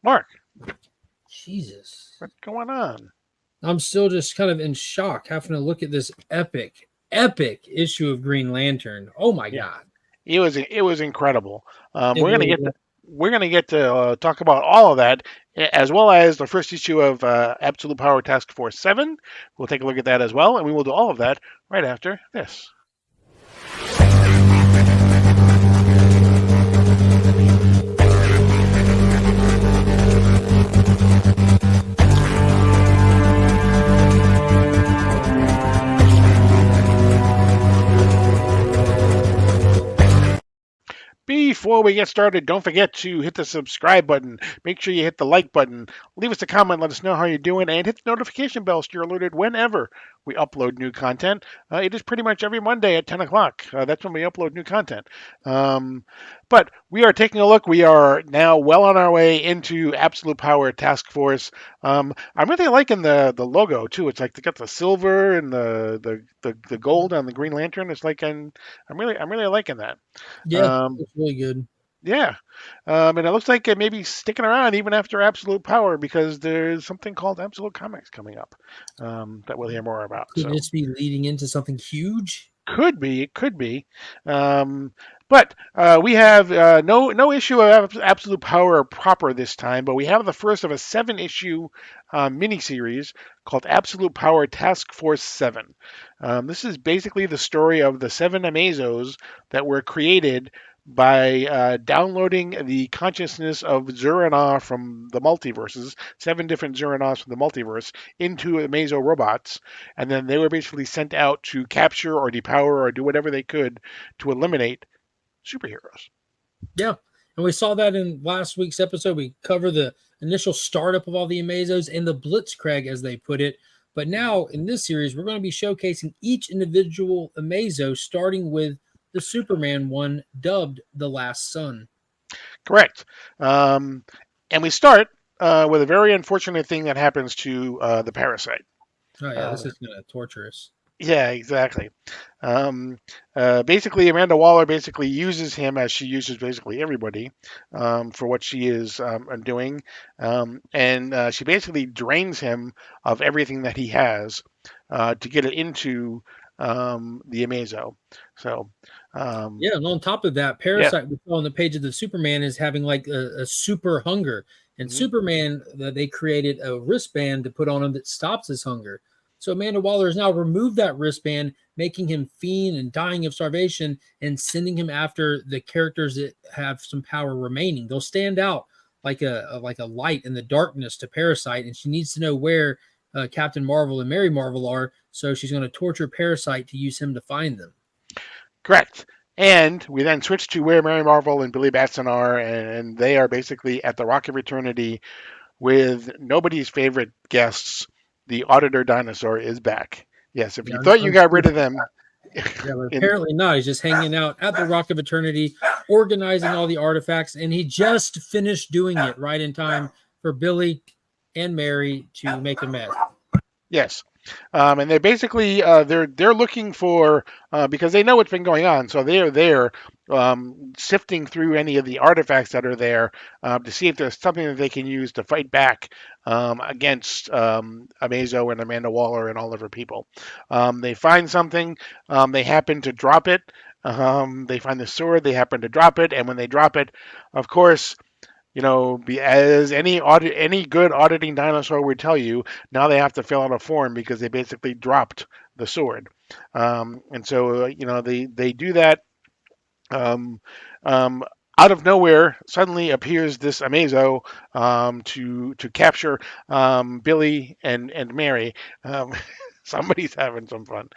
Mark, Jesus. what's going on? I'm still just kind of in shock having to look at this epic issue of Green Lantern. Oh my Yeah, God. it was incredible. It really was. We're gonna get to talk about all of that, as well as the first issue of Absolute Power Task Force 7. We'll take a look at that as well, and we will do all of that right after this. Before we get started, don't forget to hit the subscribe button. Make sure you hit the like button. Leave us a comment. Let us know how you're doing. And hit the notification bell so you're alerted whenever we upload new content. It is pretty much every Monday at 10 o'clock. That's when we upload new content. Um, but we are taking a look. We are now well on our way into Absolute Power Task Force. I'm really liking the logo, too. It's like they got the silver and the gold on the Green Lantern. It's like I'm really liking that. Yeah, Um, it's really good. yeah, and it looks like it may be sticking around even after Absolute Power because there's something called Absolute Comics coming up that we'll hear more about. Could So this be leading into something huge? it could be, um, but we have no issue of Absolute Power proper this time, but we have the first of a 7-issue miniseries called Absolute Power Task Force 7. This is basically the story of the 7 Amazos that were created by downloading the consciousness of Zurana from the multiverses, 7 different Zuranas from the multiverse, into Amazo robots, and then they were basically sent out to capture or depower or do whatever they could to eliminate superheroes. Yeah. And we saw that in last week's episode. We covered the initial startup of all the Amazos and the Blitzkrieg, as they put it. But now in this series, we're going to be showcasing each individual Amazo, starting with the Superman one dubbed The Last Sun. Correct. Um, and we start with a very unfortunate thing that happens to the parasite. Oh, yeah, Uh, this is going to torture us. yeah, exactly. Um, basically, Amanda Waller basically uses him as she uses basically everybody for what she is doing, and she basically drains him of everything that he has to get it into the Amazo. So, um, Yeah, and on top of that, yeah. Parasite we saw on the page of the Superman is having like a super hunger. And Mhm. Superman, they created a wristband to put on him that stops his hunger. So Amanda Waller has now removed that wristband, making him fiend and dying of starvation, and sending him after the characters that have some power remaining. They'll stand out like a light in the darkness to Parasite, and she needs to know where Captain Marvel and Mary Marvel are. So she's going to torture Parasite to use him to find them. Correct. And we then switch to where Mary Marvel and Billy Batson are, and they are basically at the Rock of Eternity with nobody's favorite guests. The Auditor Dinosaur is back. Yes, if Yeah, you thought you got rid of unfortunately. them, Yeah, but in apparently not. He's just hanging out at the Rock of Eternity, organizing all the artifacts, and he just finished doing it right in time for Billy and Mary to make a mess. yes, and they're basically they're looking for because they know what's been going on, so they're there sifting through any of the artifacts that are there to see if there's something that they can use to fight back against Amazo and Amanda Waller and all of her people. They find something, they happen to drop it. They find the sword, they happen to drop it, and when they drop it, of course, as any good auditing dinosaur would tell you, now they have to fill out a form because they basically dropped the sword, and so they do that. Um, um, Out of nowhere, suddenly appears this Amazo to capture Billy and Mary. Um, Somebody's having some fun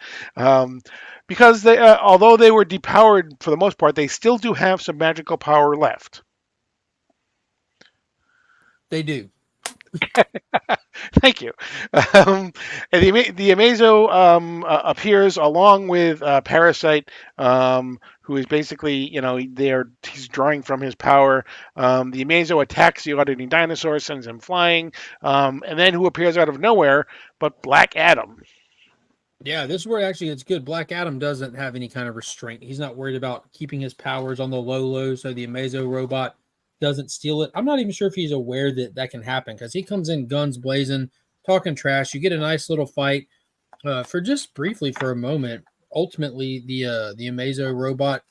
because although they were depowered for the most part, they still do have some magical power left. They do. Thank you. And the Amazo appears along with Parasite, who is basically, he's drawing from his power. The Amazo attacks the auditing dinosaur, sends him flying, and then who appears out of nowhere but Black Adam. Yeah, this is where actually it's good. Black Adam doesn't have any kind of restraint. He's not worried about keeping his powers on the low, so the Amazo robot doesn't steal it. I'm not even sure if he's aware that that can happen because he comes in guns blazing, talking trash. You get a nice little fight for just briefly for a moment. Ultimately, the Amazo robot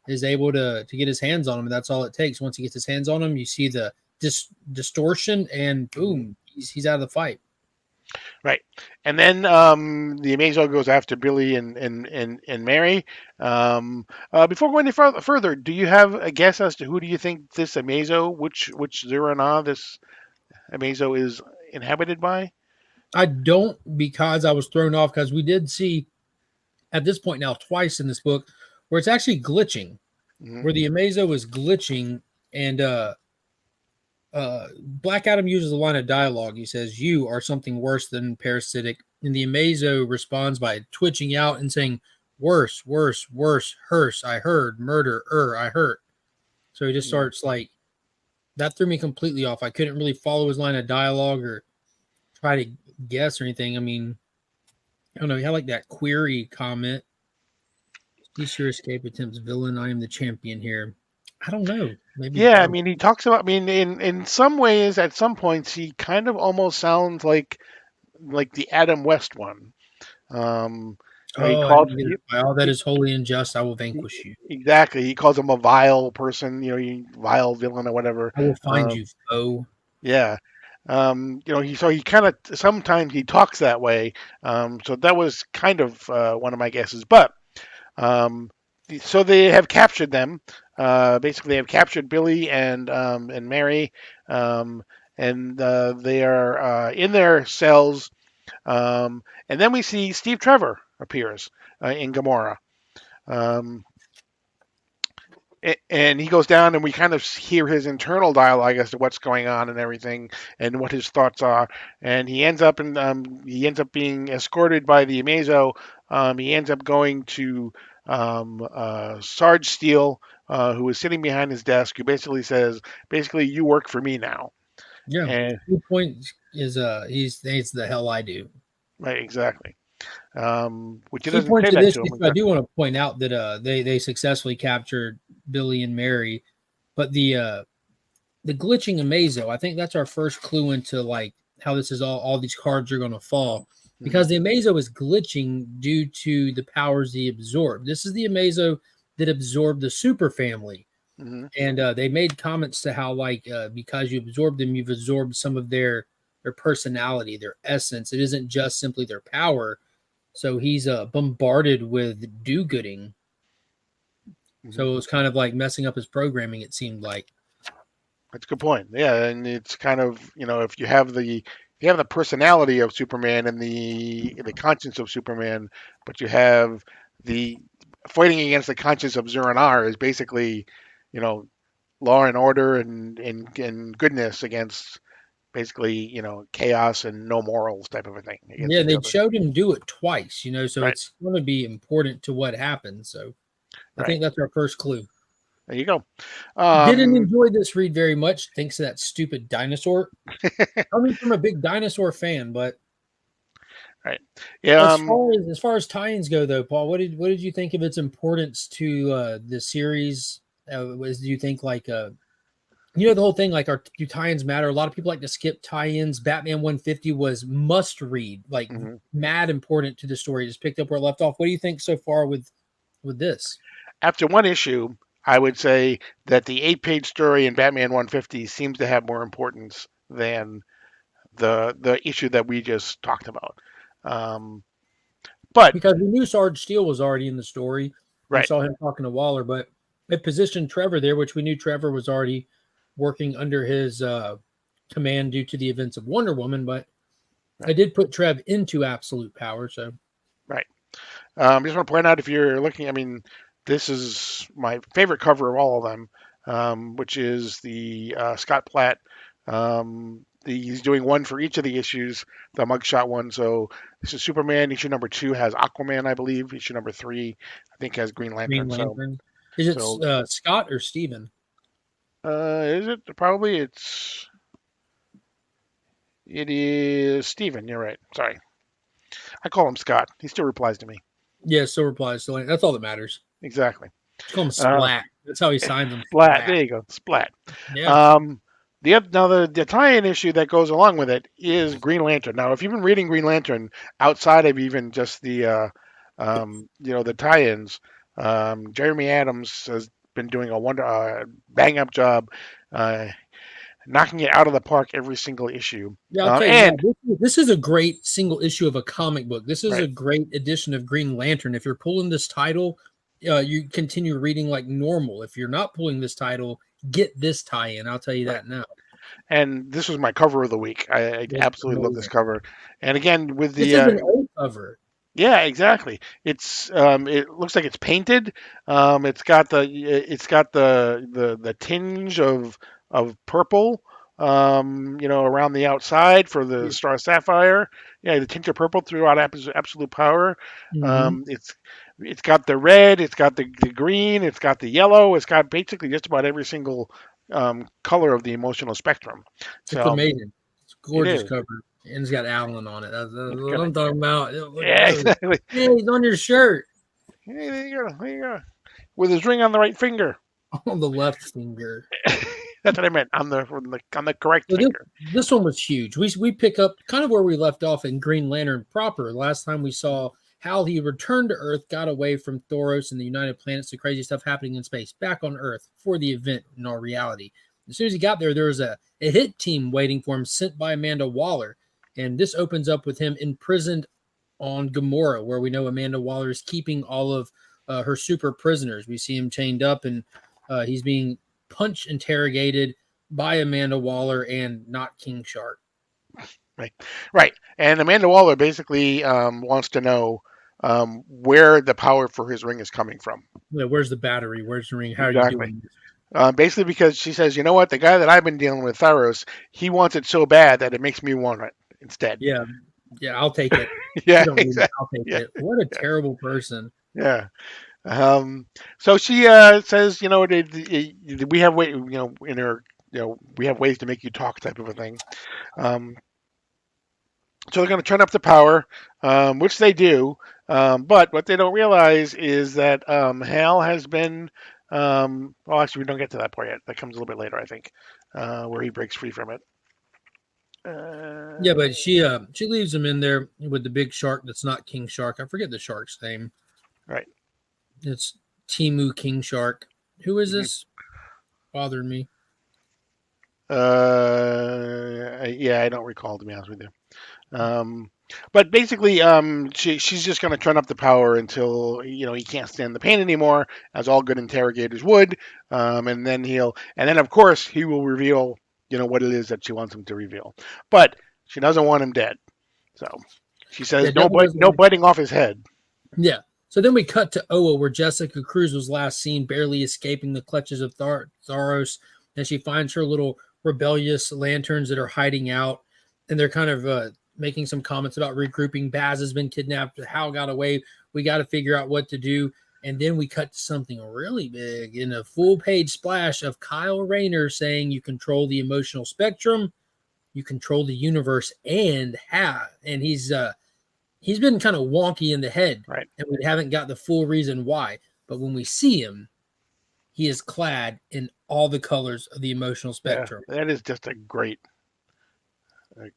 is able to get his hands on him, and that's all it takes. Once he gets his hands on him, you see the distortion, and Mhm. boom, he's out of the fight. Right. And then the Amazo goes after Billy and Mary. Before going any further, do you have a guess as to who do you think this Amazo, which Zerana this Amazo is inhabited by? I don't, because I was thrown off because we did see at this point now twice in this book where it's actually glitching, Hmm. where the Amazo is glitching, and Black Adam uses a line of dialogue. He says, "You are something worse than parasitic," and the Amazo responds by twitching out and saying, "Worse, worse, worse, hearse. I heard murder. I hurt." So he just starts like that. Threw me completely off. I couldn't really follow his line of dialogue or try to guess or anything. I mean, I don't know. He had like that query comment. Cease your escape attempts, villain. I am the champion here. I don't know. Maybe Yeah, I both. mean, he talks about. I mean, in some ways, at some points, he kind of almost sounds like the Adam West one. Um, he Oh, I calls didn't get it. By all that is holy and just, I will vanquish you. exactly. He calls him a vile person, you vile villain or whatever. I will find Um, you, foe. yeah. He kind of sometimes he talks that way. So that was kind of one of my guesses. But um, so they have captured them. Basically, they have captured Billy and Mary, um, and they are in their cells. And then we see Steve Trevor appears in Gamora. Um, and he goes down and we kind of hear his internal dialogue as to what's going on and everything and what his thoughts are, and he ends up being escorted by the Amazo. He ends up going to Sarge Steele, who is sitting behind his desk, who basically says, basically, you work for me now. Yeah. And Key point is he's the hell I do. right, exactly. Which he Key doesn't point say to that this to him I do exactly. want to point out that they successfully captured Billy and Mary, but the glitching Amazo, I think that's our first clue into like how this is all these cards are going to fall, Hmm. because the Amazo is glitching due to the powers he absorbed. This is the Amazo that absorbed the super family, Hmm. and they made comments to how like because you absorb them, you've absorbed some of their personality, their essence. It isn't just simply their power. So he's bombarded with do-gooding. Hmm. So it was kind of like messing up his programming. It seemed like That's a good point. Yeah, and it's kind of if you have the personality of Superman and the conscience of Superman, but you have the fighting against the conscience of Zur-En-Arr is basically, you know, law and order and goodness against basically, chaos and no morals type of a thing against yeah, each they other. showed him do it twice. So Right, it's going to be important to what happens. So I right. think that's our first clue. There you go. Didn't Um, enjoy this read very much. Thanks to that stupid dinosaur. Coming from a big dinosaur fan, but right. Yeah. as far as tie-ins go, though, Paul, what did you think of its importance to the series? Was do you think like the whole thing like, do tie-ins matter? A lot of people like to skip tie-ins. Batman 150 was must read, like Mhm. mad important to the story. Just picked up where it left off. What do you think so far with this? After one issue, I would say that the 8-page story in Batman 150 seems to have more importance than the issue that we just talked about. Um, but Because we knew Sarge Steele was already in the story. We right, saw him talking to Waller, but it positioned Trevor there, which we knew Trevor was already working under his command due to the events of Wonder Woman. But I right, did put Trev into absolute power. So right. Just want to point out if you're looking, I mean, this is my favorite cover of all of them, which is the Scott Platt. He's doing one for each of the issues, the mugshot one. So this is Superman. Issue number 2 has Aquaman, I believe. Issue number 3, I think, has Green Green Lantern. So, Lantern. Is so it Scott or Steven? is it probably it is Steven. You're right. Sorry, I call him Scott. He still replies to me. Yeah, so replies. So that's all that matters. Exactly. Just call him Uh, Splat. That's how he signs them. Splat. There Splat. you go. Splat. Yeah. Um, now the tie-in issue that goes along with it is Green Lantern. Now, if you've been reading Green Lantern outside of even just the tie-ins, Jeremy Adams has been doing a bang-up job, uh, knocking it out of the park every single issue. Yeah, I'll tell you And what. This is a great single issue of a comic book. This is right, a great edition of Green Lantern. If you're pulling this title, you continue reading like normal. If you're not pulling this title, get this tie-in. I'll tell you right. that now. And this was my cover of the week. I It's absolutely love this amazing. cover. And again, with This the is an old cover. yeah, exactly. It looks like it's painted. It's got the tinge of purple. Around the outside for the Star Sapphire. Yeah, the tinge of purple throughout Absolute Power. Mm-hmm. It's got the red. It's got the green. It's got the yellow. It's got basically just about every single color of the emotional spectrum. It's So amazing. It's a it gorgeous is. cover. And it's got Alan on it. That's It's what gonna. I'm talking about. Yeah, exactly. Hey, he's on your shirt. Hey, there you go. There you go. With his ring on the right finger. On the left finger. That's what I meant. On the correct So finger. this one was huge. We pick up kind of where we left off in Green Lantern proper. Last time we saw how he returned to Earth, got away from Thoros and the United Planets, the crazy stuff happening in space, back on Earth for the event in our reality. As soon as he got there was a hit team waiting for him sent by Amanda Waller. And this opens up with him imprisoned on Gamora, where we know Amanda Waller is keeping all of her super prisoners. We see him chained up and he's being punch interrogated by Amanda Waller and not King Shark. Right. Right. And Amanda Waller basically wants to know where the power for his ring is coming from. Yeah, where's the battery? Where's the ring? How are you Exactly. doing this? Basically, because she says, you know what, the guy that I've been dealing with, Thyros, he wants it so bad that it makes me want it instead. Yeah, yeah, I'll take it. You Yeah. don't need it. Exactly. I'll take Yeah. it. What a Yeah. terrible person. Yeah. So she says, we have way, in her, we have ways to make you talk type of a thing. Um, so they're going to turn up the power, which they do. But what they don't realize is that Hal has been. Well, actually, we don't get to that part yet. That comes a little bit later, I think, where he breaks free from it. Yeah, but she leaves him in there with the big shark that's not King Shark. I forget the shark's name. Right. It's Timu King Shark. Who is Mhm. this? Bothered me. Yeah, I don't recall, to be honest with you. But basically, she's just going to turn up the power until he can't stand the pain anymore, as all good interrogators would. And then of course he will reveal what it is that she wants him to reveal. But she doesn't want him dead, so she Yeah, says no, definitely doesn't no want. biting off his head. Yeah. So then we cut to Oa, where Jessica Cruz was last seen, barely escaping the clutches of Tharos, and she finds her little rebellious lanterns that are hiding out, and they're kind of making some comments about regrouping. Baz has been kidnapped. Hal got away. We got to figure out what to do. And then we cut to something really big in a full-page splash of Kyle Rayner saying, "You control the emotional spectrum, you control the universe, and have." And he's been kind of wonky in the head, Right. and we haven't got the full reason why. But when we see him, he is clad in all the colors of the emotional Yeah, spectrum. that is just a great Like,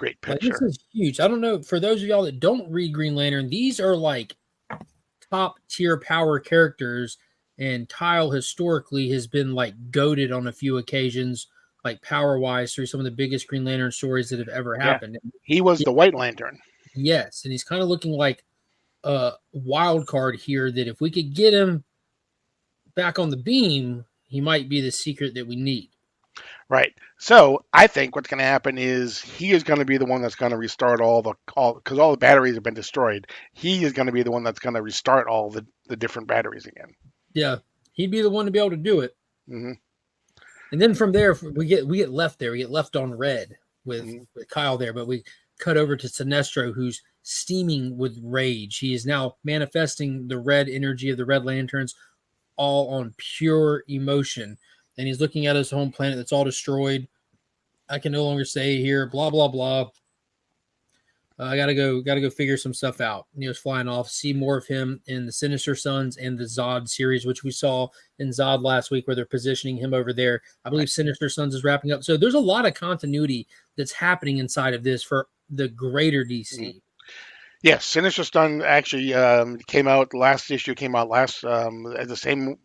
this picture. is huge. I don't know, for those of y'all that don't read Green Lantern, these are like top tier power characters, and Kyle historically has been like goaded on a few occasions, like power wise, through some of the biggest Green Lantern stories that have ever Yeah, happened. he was Yeah, the White Lantern. yes, and he's kind of looking like a wild card here, that if we could get him back on the beam, he might be the secret that we need. Right. So I think what's going to happen is he is going to be the one that's going to restart all because all the batteries have been destroyed. He is going to be the one that's going to restart all the different batteries again. Yeah, he'd be the one to be able to do it. Hmm. And then from there, we get left there. We get left on red with, Hmm. with Kyle there, but we cut over to Sinestro, who's steaming with rage. He is now manifesting the red energy of the Red Lanterns, all on pure emotion. And he's looking at his home planet that's all destroyed. I can no longer stay here. Blah blah blah. I gotta go figure some stuff out. Neo's flying off. See more of him in the Sinister Sons and the Zod series, which we saw in Zod last week, where they're positioning him over there. I believe Right. Sinister Sons is wrapping up. So there's a lot of continuity that's happening inside of this for the greater Mhm. DC. Yes, Sinister Sun actually came out. Last issue came out last at the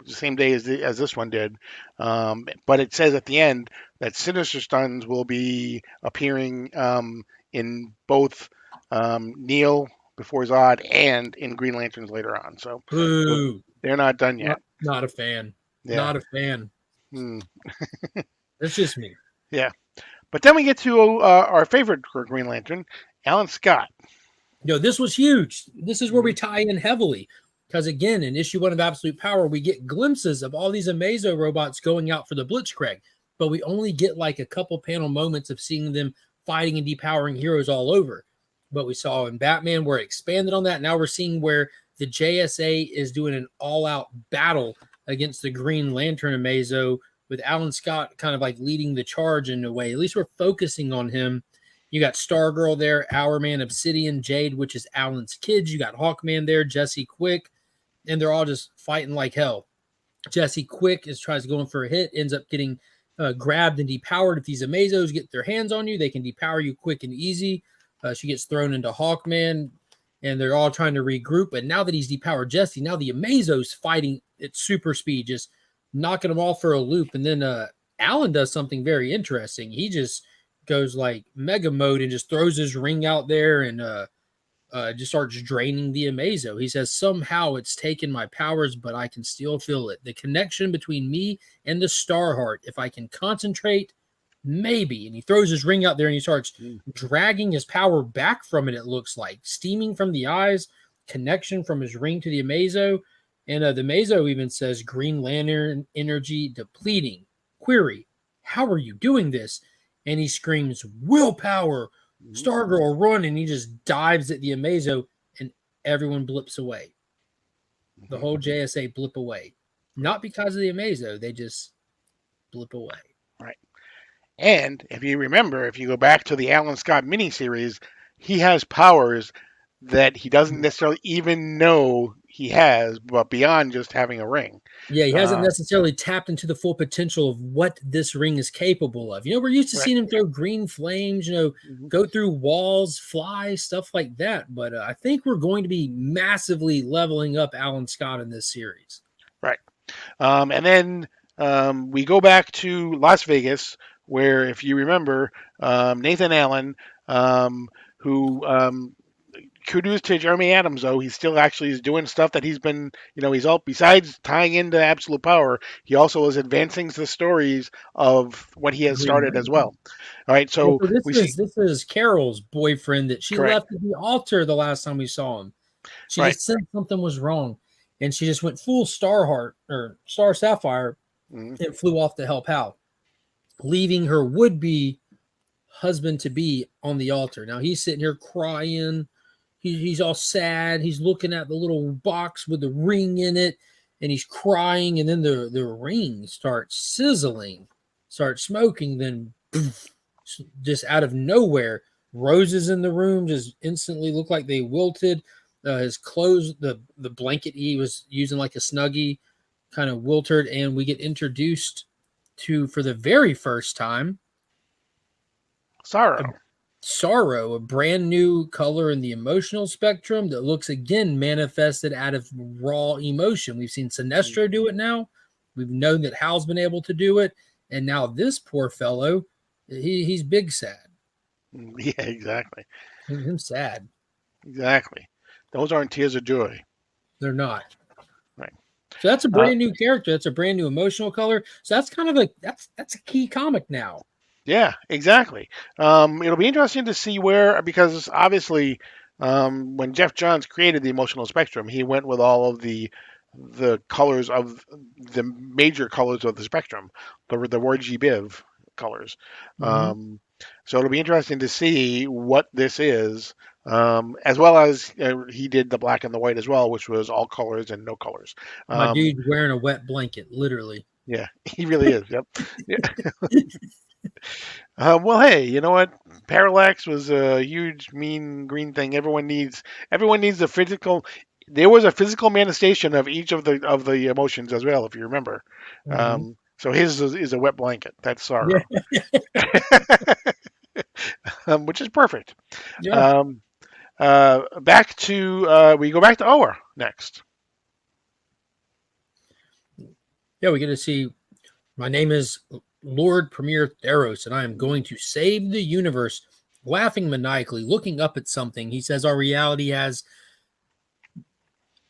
same day as this one did. But it says at the end that Sinister Suns will be appearing in both Neil before Zod and in Green Lanterns later on. So Boo! they're not done yet. Not a fan. Yeah. Not a fan. Hmm. That's just me. Yeah. But then we get to our favorite Green Lantern, Alan Scott. This was huge. This is where we Mhm. tie in heavily. Because again, in issue 1 of Absolute Power, we get glimpses of all these Amazo robots going out for the Blitzkrieg, but we only get like a couple panel moments of seeing them fighting and depowering heroes all over. But we saw in Batman where it expanded on that. Now we're seeing where the JSA is doing an all-out battle against the Green Lantern Amazo, with Alan Scott kind of like leading the charge in a way. At least we're focusing on him. You got Stargirl there, Hourman, Obsidian, Jade, which is Alan's kids. You got Hawkman there, Jesse Quick, and they're all just fighting like hell. Jesse Quick tries to go in for a hit, ends up getting grabbed and depowered. If these Amazos get their hands on you, they can depower you quick and easy. She gets thrown into Hawkman, and they're all trying to regroup. But now that he's depowered Jesse, now the Amazos fighting at super speed, just knocking them all for a loop. And then Alan does something very interesting. He just goes like mega mode and just throws his ring out there and just starts draining the Amazo. He says, somehow it's taken my powers, but I can still feel it. The connection between me and the Starheart. If I can concentrate, maybe. And he throws his ring out there and he starts Mm. dragging his power back from it, it looks like. Steaming from the eyes, connection from his ring to the Amazo. And the Amazo even says, Green Lantern energy depleting. Query, how are you doing this? And he screams, willpower. Mhm. Stargirl run, and he just dives at the Amazo, and everyone blips away. The Mhm. whole JSA blip away. Not because of the Amazo, they just blip away. Right. And if you remember, if you go back to the Alan Scott miniseries, he has powers that he doesn't necessarily even know he has, but beyond just having a ring. Yeah, he hasn't Uh, necessarily tapped into the full potential of what this ring is capable of. We're used to right. seeing him throw green flames, Mhm. go through walls, fly, stuff like that. But I think we're going to be massively leveling up Alan Scott in this series. Right. And then we go back to Las Vegas, where, if you remember, Nathan Allen, who kudos to Jeremy Adams, though he still actually is doing stuff that he's been, he's all besides tying into Absolute Power, he also is advancing the stories of what he has Green started as Lantern. well. All right, Yeah, so so this we see, is this is Carol's boyfriend that she correct, left at the altar the last time we saw him. She right, just said something was wrong, and she just went full Starheart or Star Sapphire mhm, and flew off to help out, leaving her would-be husband to be on the altar. Now he's sitting here crying. He's all sad. He's looking at the little box with the ring in it, and he's crying. And then the ring starts sizzling, starts smoking. Then poof, just out of nowhere, roses in the room just instantly look like they wilted. His clothes, the blanket he was using like a snuggie, kind of wilted, and we get introduced to, for the very first time, a Sorrow. sorrow, a brand new color in the emotional spectrum that looks again manifested out of raw emotion. We've seen Sinestro do it now. We've known that Hal's been able to do it, and now this poor fellow, he's big sad. Mhm. Yeah, exactly, Him sad. exactly. Those aren't tears of joy, They're not. right? So that's a Uh, brand new character. That's a brand new emotional color. So that's kind of that's a key comic now. Yeah, exactly. It'll be interesting to see where, because obviously, when Jeff Johns created the emotional spectrum, he went with all of the colors of the major colors of the spectrum, the word GBIV colors. Mm-hmm. Um, so it'll be interesting to see what this is, as well as he did the black and the white as well, which was all colors and no colors. My Um, dude's wearing a wet blanket, literally. yeah, he really is. Yep. Yeah. Well, hey, you know what? Parallax was a huge, mean green thing. Everyone needs a physical. There was a physical manifestation of each of the emotions as well, if you remember. Mhm. So his is a wet blanket. That's Yeah, sorrow, which is perfect. yeah, Um, back to we go back to Ower next. yeah. We get to see. My name is Lord Premier Theros, and I am going to save the universe. Laughing maniacally, looking up at something, he says, Our reality has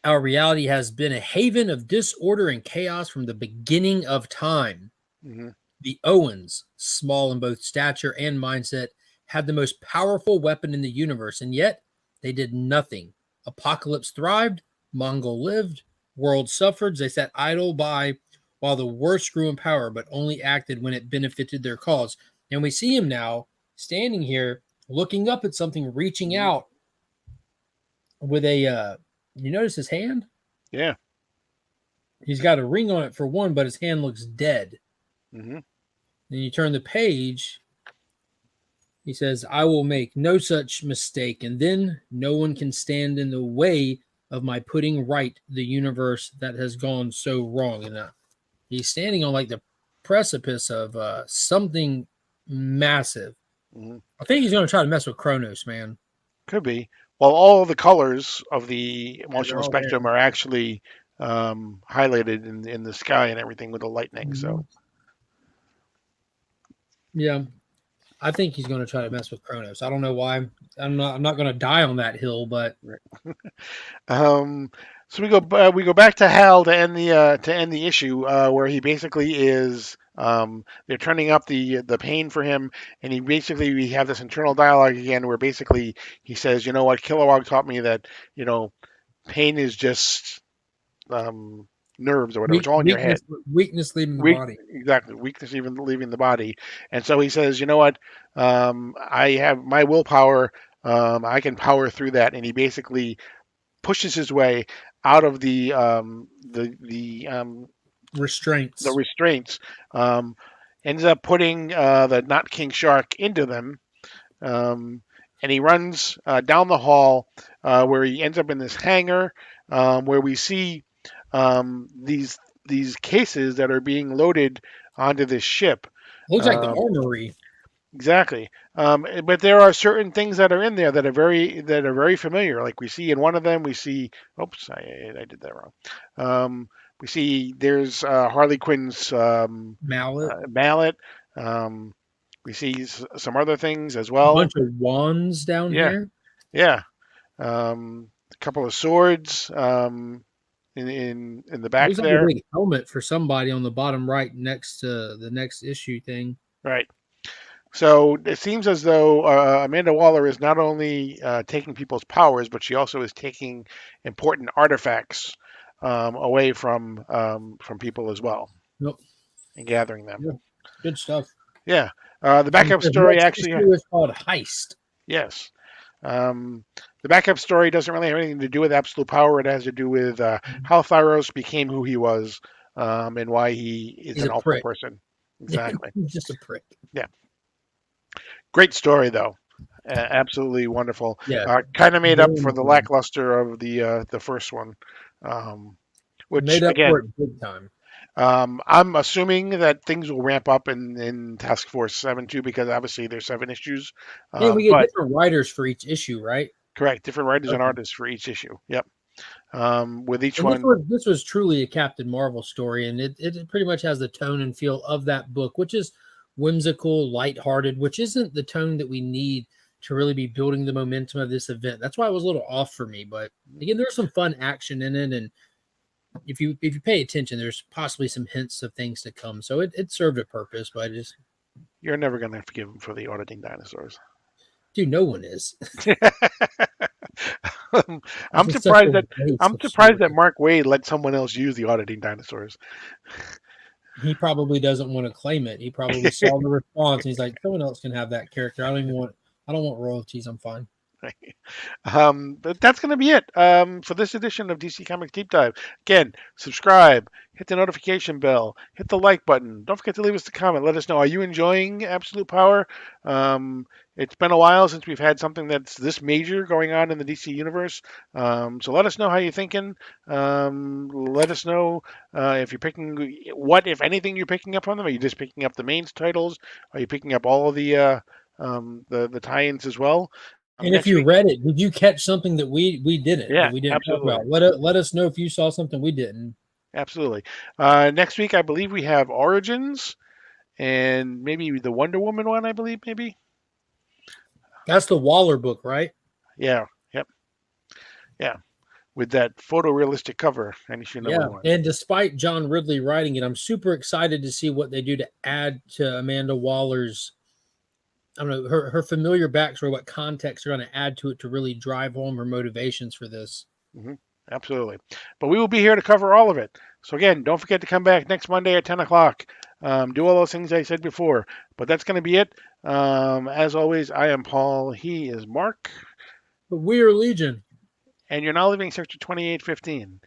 been a haven of disorder and chaos from the beginning of time. Hmm. The Owens, small in both stature and mindset, had the most powerful weapon in the universe, and yet they did nothing. Apocalypse thrived, Mongol lived, world suffered. They sat idle by while the worst grew in power, but only acted when it benefited their cause. And we see him now standing here, looking up at something, reaching Hmm. out with a. You notice his hand? Yeah. He's got a ring on it for one, but his hand looks dead. Hmm. Then you turn the page. He says, I will make no such mistake, and then no one can stand in the way of my putting right the universe that has gone so wrong. And he's standing on like the precipice of something massive. Hmm. I think he's going to try to mess with Kronos, man. Could be. Well, all the colors of the Yeah, they're emotional all there. spectrum are actually highlighted in the sky and everything with the lightning. So, Mhm. Yeah, I think he's going to try to mess with Kronos. I don't know why. I'm not going to die on that hill, but um, so we go back to Hal to end the issue where he basically is they're turning up the pain for him, and he basically we have this internal dialogue again where basically he says, you know what, Kilowog taught me that you know pain is just um, nerves or whatever. It's all in your head. weakness leaving the Weak, body. exactly. Weakness even leaving the body. And so he says, you know what? I have my willpower. I can power through that. And he basically pushes his way out of the Restraints. restraints. Um, ends up putting the not king shark into them. Um, and he runs down the hall where he ends up in this hangar where we see these cases that are being loaded onto this ship. Looks like the Um, armory. exactly. But there are certain things that are in there that are very familiar. Like we see in one of them, we see. Oops, I did that wrong. We see there's Harley Quinn's Mallet. mallet. Um, we see some other things as A well. bunch of wands down Yeah, here. yeah. A couple of swords in the back Looks like a there. big helmet for somebody on the bottom right next to the next issue thing. Right. So it seems as though Amanda Waller is not only taking people's powers, but she also is taking important artifacts away from people as well Nope. and gathering them. Yeah. Good stuff. Yeah. The And backup the story next actually, issue is called Heist. yes. Um, the backup story doesn't really have anything to do with absolute power. It has to do with how Thyros became who he was and why he is He's an a awful prick. person. Exactly. He's just a prick. Yeah. Great story, though. Absolutely wonderful. Yeah. Kind of made up Very for the enjoyable. lackluster of the first one, um, which Made up for again, it big time. I'm assuming that things will ramp up in Task Force 7 too, because obviously there's 7 issues. And we get But different writers for each issue, right? correct, different writers and Okay. artists for each issue. Yep. With each And this one, was this was truly a Captain Marvel story, and it pretty much has the tone and feel of that book, which is whimsical, lighthearted, which isn't the tone that we need to really be building the momentum of this event. That's why it was a little off for me. But again, there's some fun action in it, and if you pay attention, there's possibly some hints of things to come. So it served a purpose, but I just you're never going to forgive him for the auditing dinosaurs. dude, no one is. It's I'm just such a surprised that waste I'm of surprised that story. Mark Wade let someone else use the auditing dinosaurs. He probably doesn't want to claim it. He probably saw the response and he's like, someone else can have that character. I don't want royalties. I'm fine. But that's going to be it for this edition of DC Comics Deep Dive. Again, subscribe, hit the notification bell, hit the like button. Don't forget to leave us a comment. Let us know, are you enjoying Absolute Power? Um, it's been a while since we've had something that's this major going on in the DC universe. So let us know how you're thinking. Let us know if you're picking what, if anything, you're picking up on them. Are you just picking up the main titles? Are you picking up all of the tie-ins as well? And if Next you week, read it, did you catch something that yeah, we didn't talk absolutely. about? Let us know if you saw something we didn't. Absolutely. Next week, I believe we have Origins and maybe the Wonder Woman one, I believe, maybe. That's the Waller book, right? Yeah, yep, yeah. With that photorealistic cover, an issue number Yeah. one. And despite John Ridley writing it, I'm super excited to see what they do to add to Amanda Waller's, I don't know, her familiar backstory, what context they're going to add to it to really drive home her motivations for this. Hmm. Absolutely. But we will be here to cover all of it. So again, don't forget to come back next Monday at 10 o'clock. Do all those things I said before. But that's going to be it. As always, I am Paul. He is Mark. But we are Legion. And you're now leaving Sector 2815.